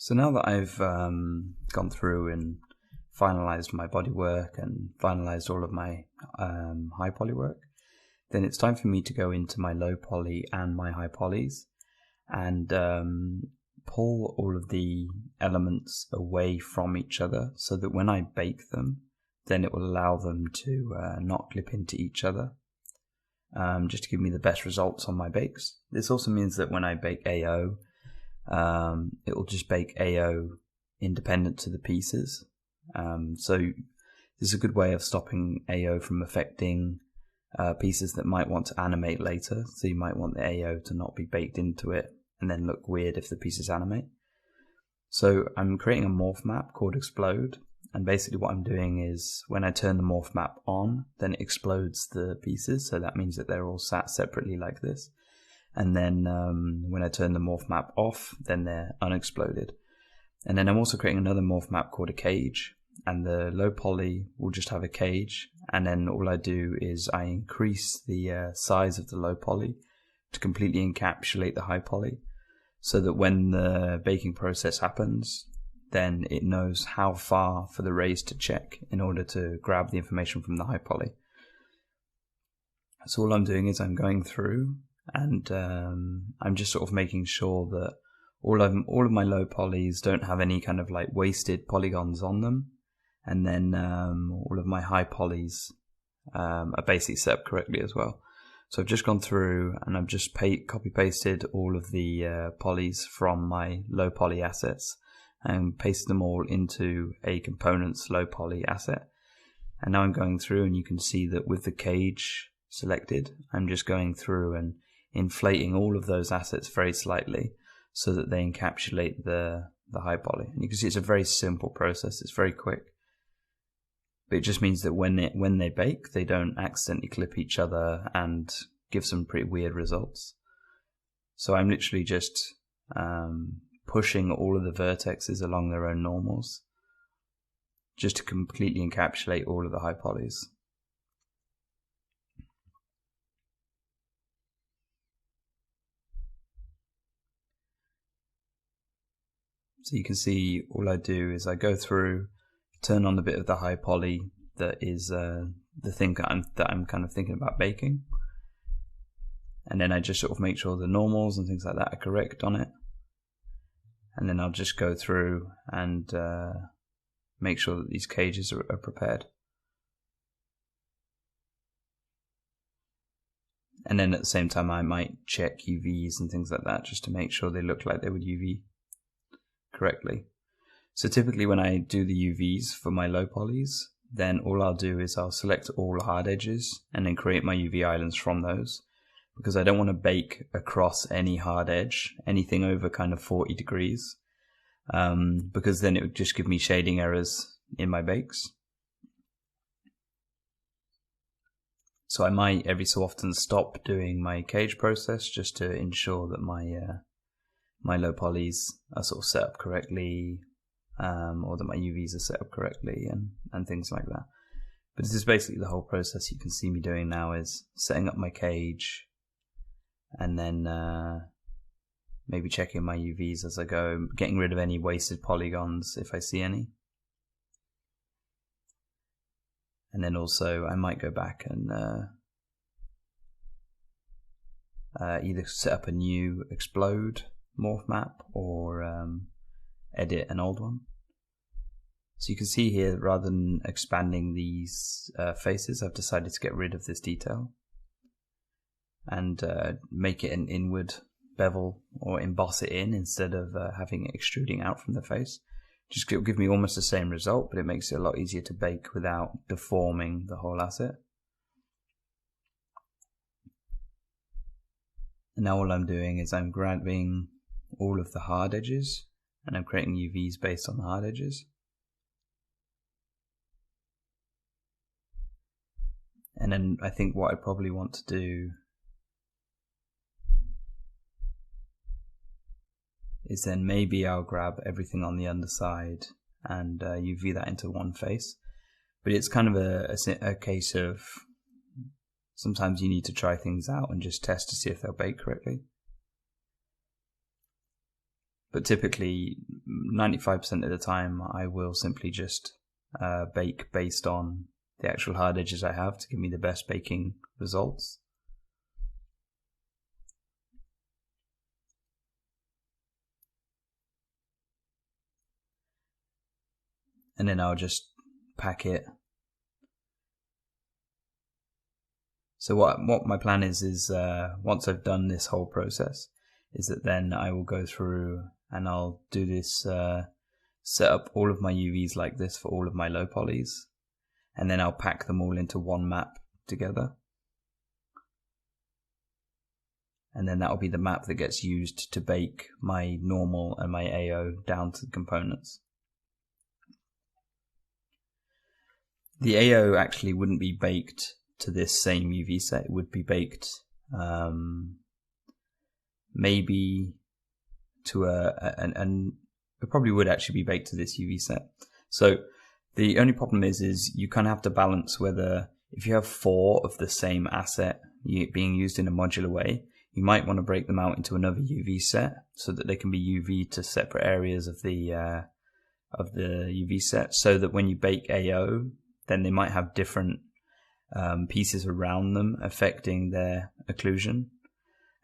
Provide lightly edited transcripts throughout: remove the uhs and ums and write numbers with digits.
So now that I've gone through and finalized my body work and finalized all of my high poly work, then it's time for me to go into my low poly and my high polys and pull all of the elements away from each other so that when I bake them, then it will allow them to not clip into each other, just to give me the best results on my bakes. This also means that when I bake AO, it will just bake AO independent to the pieces. So this is a good way of stopping AO from affecting pieces that might want to animate later. So you might want the AO to not be baked into it and then look weird if the pieces animate. So I'm creating a morph map called explode, and basically what I'm doing is when I turn the morph map on, then it explodes the pieces, so that means that they're all sat separately like this. And then when I turn the morph map off, then they're unexploded. And then I'm also creating another morph map called a cage, and the low poly will just have a cage, and then all I do is I increase the size of the low poly to completely encapsulate the high poly, so that when the baking process happens, then it knows how far for the rays to check in order to grab the information from the high poly. So all I'm doing is I'm going through and I'm just sort of making sure that all of my low polys don't have any kind of like wasted polygons on them, and then all of my high polys are basically set up correctly as well. So I've just gone through and I've just copy pasted all of the polys from my low poly assets and pasted them all into a components low poly asset. And now I'm going through, and you can see that with the cage selected, I'm just going through and inflating all of those assets very slightly so that they encapsulate the high poly. And you can see it's a very simple process, it's very quick. But it just means that when they bake, they don't accidentally clip each other and give some pretty weird results. So I'm literally just pushing all of the vertexes along their own normals, just to completely encapsulate all of the high polys. So you can see all I do is I go through, turn on the bit of the high poly that is the thing that I'm kind of thinking about baking, and then I just sort of make sure the normals and things like that are correct on it, and then I'll just go through and make sure that these cages are prepared. And then at the same time I might check UVs and things like that just to make sure they look like they would UV correctly. So typically when I do the UVs for my low polys, then all I'll do is I'll select all hard edges and then create my UV islands from those, because I don't want to bake across any hard edge, anything over kind of 40 degrees, because then it would just give me shading errors in my bakes. So I might every so often stop doing my cage process just to ensure that my low polys are sort of set up correctly, or that my UVs are set up correctly and things like that. But this is basically the whole process you can see me doing now, is setting up my cage and then maybe checking my UVs as I go, getting rid of any wasted polygons if I see any. And then also I might go back and either set up a new explode morph map or edit an old one. So you can see here, rather than expanding these faces, I've decided to get rid of this detail and make it an inward bevel, or emboss it in instead of having it extruding out from the face. Just it'll give me almost the same result, but it makes it a lot easier to bake without deforming the whole asset. And now all I'm doing is I'm grabbing all of the hard edges and I'm creating UVs based on the hard edges. And then I think what I probably want to do is then maybe I'll grab everything on the underside and UV that into one face. But it's kind of a case of sometimes you need to try things out and just test to see if they'll bake correctly. But typically 95% of the time I will simply just bake based on the actual hard edges I have to give me the best baking results. And then I'll just pack it. So what my plan is once I've done this whole process, is that then I will go through and I'll do this, set up all of my UVs like this for all of my low polys, and then I'll pack them all into one map together. And then that'll be the map that gets used to bake my normal and my AO down to the components. The AO actually wouldn't be baked to this same UV set. It would be baked maybe to it probably would actually be baked to this UV set. So the only problem is you kind of have to balance whether, if you have 4 of the same asset being used in a modular way, you might want to break them out into another UV set so that they can be UV to separate areas of the UV set, so that when you bake AO, then they might have different pieces around them affecting their occlusion,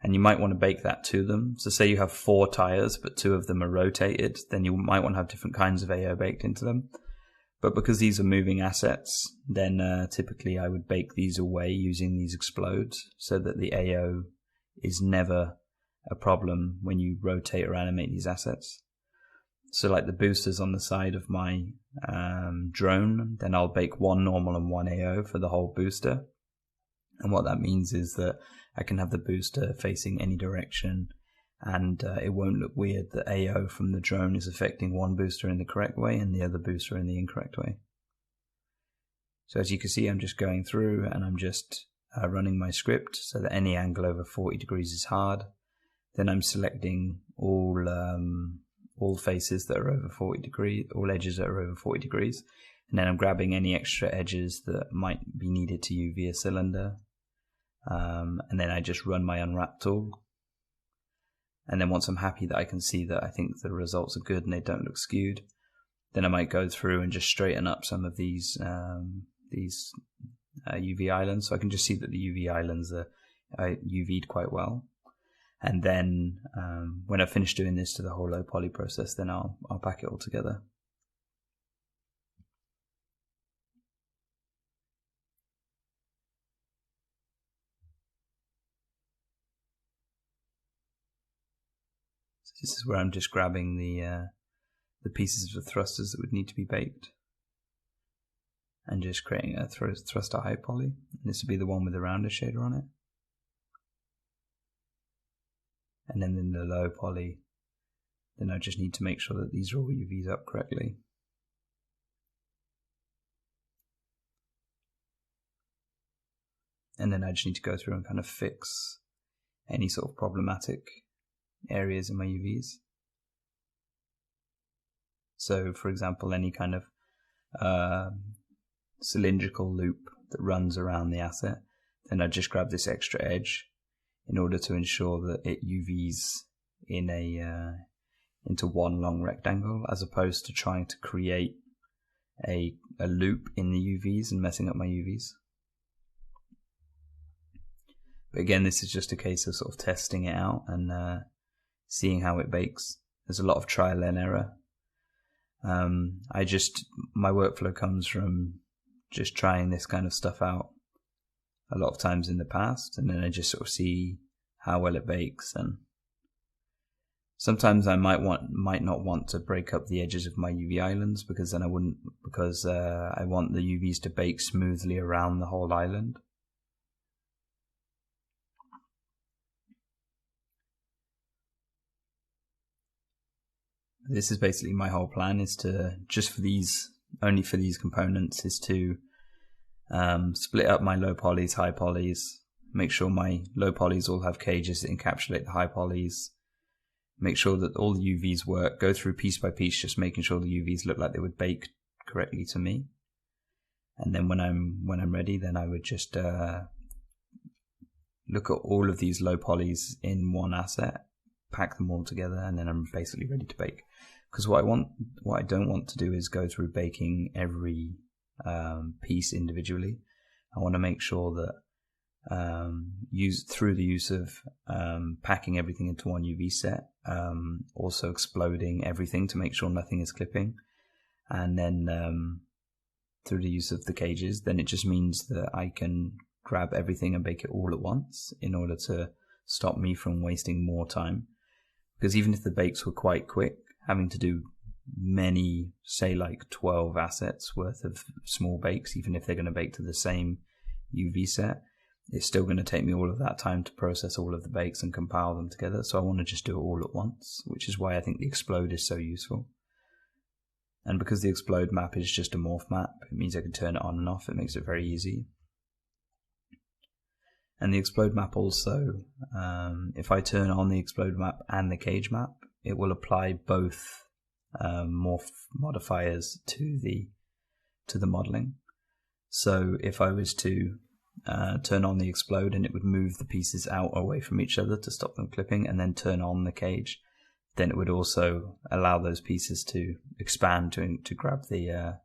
and you might want to bake that to them. So say you have 4 tires but 2 of them are rotated, then you might want to have different kinds of AO baked into them. But because these are moving assets, then typically I would bake these away using these explodes so that the AO is never a problem when you rotate or animate these assets. So like the boosters on the side of my drone, then I'll bake 1 normal and 1 AO for the whole booster. And what that means is that I can have the booster facing any direction, and it won't look weird that AO from the drone is affecting one booster in the correct way and the other booster in the incorrect way. So as you can see, I'm just going through and I'm just running my script so that any angle over 40 degrees is hard. Then I'm selecting all faces that are over 40 degrees, all edges that are over 40 degrees. And then I'm grabbing any extra edges that might be needed to UV a cylinder. And then I just run my unwrap tool. And then once I'm happy that I can see that I think the results are good and they don't look skewed, then I might go through and just straighten up some of these UV islands. So I can just see that the UV islands are UV'd quite well. And then when I finish doing this to the whole low poly process, then I'll pack it all together. So this is where I'm just grabbing the pieces of the thrusters that would need to be baked, and just creating a thruster high poly. And this would be the one with the rounder shader on it. And then in the low poly, then I just need to make sure that these are all UV'd up correctly. And then I just need to go through and kind of fix any sort of problematic areas in my UVs. So for example, any kind of cylindrical loop that runs around the asset, then I just grab this extra edge in order to ensure that it UVs in into one long rectangle, as opposed to trying to create a loop in the UVs and messing up my UVs. But again, this is just a case of sort of testing it out and seeing how it bakes. There's a lot of trial and error. My workflow comes from just trying this kind of stuff out a lot of times in the past, and then I just sort of see how well it bakes. And sometimes I might not want to break up the edges of my UV islands, because then I want the UVs to bake smoothly around the whole island. This is basically my whole plan, is to only for these components, is to split up my low polys, high polys, make sure my low polys all have cages that encapsulate the high polys, make sure that all the UVs work, go through piece by piece, just making sure the UVs look like they would bake correctly to me. And then when I'm ready, then I would just look at all of these low polys in one asset, pack them all together, and then I'm basically ready to bake. Because what I don't want to do is go through baking every piece individually. I want to make sure that through the use of packing everything into one UV set, also exploding everything to make sure nothing is clipping, and then through the use of the cages, then it just means that I can grab everything and bake it all at once in order to stop me from wasting more time. Because even if the bakes were quite quick, having to do many, say like 12 assets worth of small bakes, even if they're going to bake to the same UV set, it's still going to take me all of that time to process all of the bakes and compile them together. So I want to just do it all at once, which is why I think the explode is so useful. And because the explode map is just a morph map, it means I can turn it on and off. It makes it very easy. And the explode map also, if I turn on the explode map and the cage map, it will apply both morph modifiers to the modeling. So if I was to turn on the explode, and it would move the pieces out away from each other to stop them clipping, and then turn on the cage, then it would also allow those pieces to expand to grab the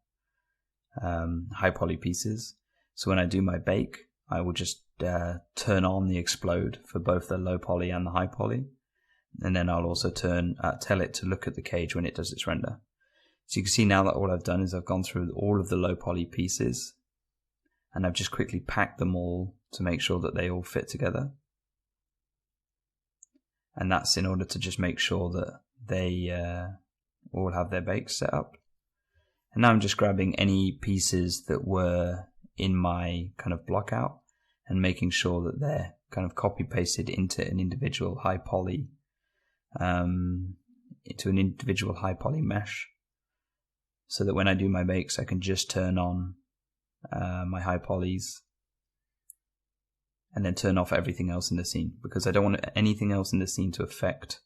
high poly pieces. So when I do my bake, I will just turn on the explode for both the low poly and the high poly, and then I'll also tell it to look at the cage when it does its render. So you can see now that all I've done is I've gone through all of the low poly pieces, and I've just quickly packed them all to make sure that they all fit together. And that's in order to just make sure that they all have their bakes set up. And now I'm just grabbing any pieces that were in my kind of block out and making sure that they're kind of copy pasted into an individual high poly, mesh, so that when I do my bakes, I can just turn on my high polys and then turn off everything else in the scene, because I don't want anything else in the scene to affect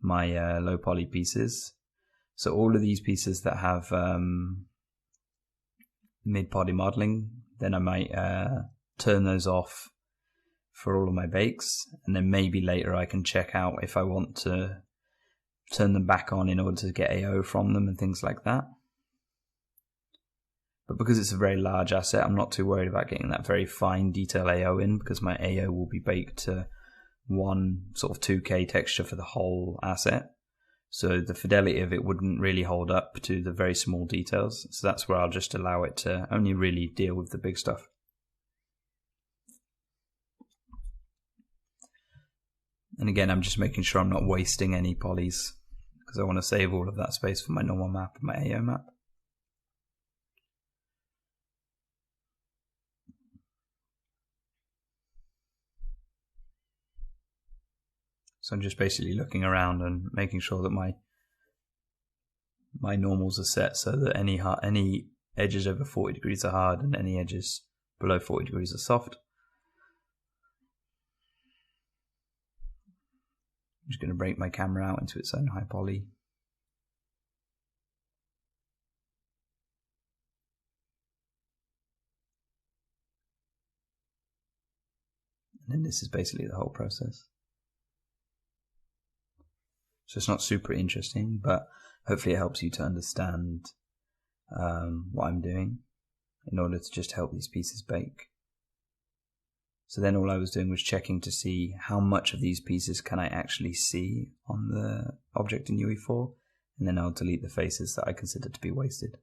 my low poly pieces. So all of these pieces that have mid poly modeling, then I might turn those off for all of my bakes, and then maybe later I can check out if I want to turn them back on in order to get AO from them and things like that. But because it's a very large asset, I'm not too worried about getting that very fine detail AO in, because my AO will be baked to one sort of 2K texture for the whole asset. So the fidelity of it wouldn't really hold up to the very small details. So that's where I'll just allow it to only really deal with the big stuff. And again, I'm just making sure I'm not wasting any polys, because I want to save all of that space for my normal map and my AO map. So I'm just basically looking around and making sure that my normals are set so that any edges over 40 degrees are hard and any edges below 40 degrees are soft. I'm just going to break my camera out into its own high poly. And then this is basically the whole process. So it's not super interesting, but hopefully it helps you to understand what I'm doing in order to just help these pieces bake. So then all I was doing was checking to see how much of these pieces can I actually see on the object in UE4, and then I'll delete the faces that I consider to be wasted.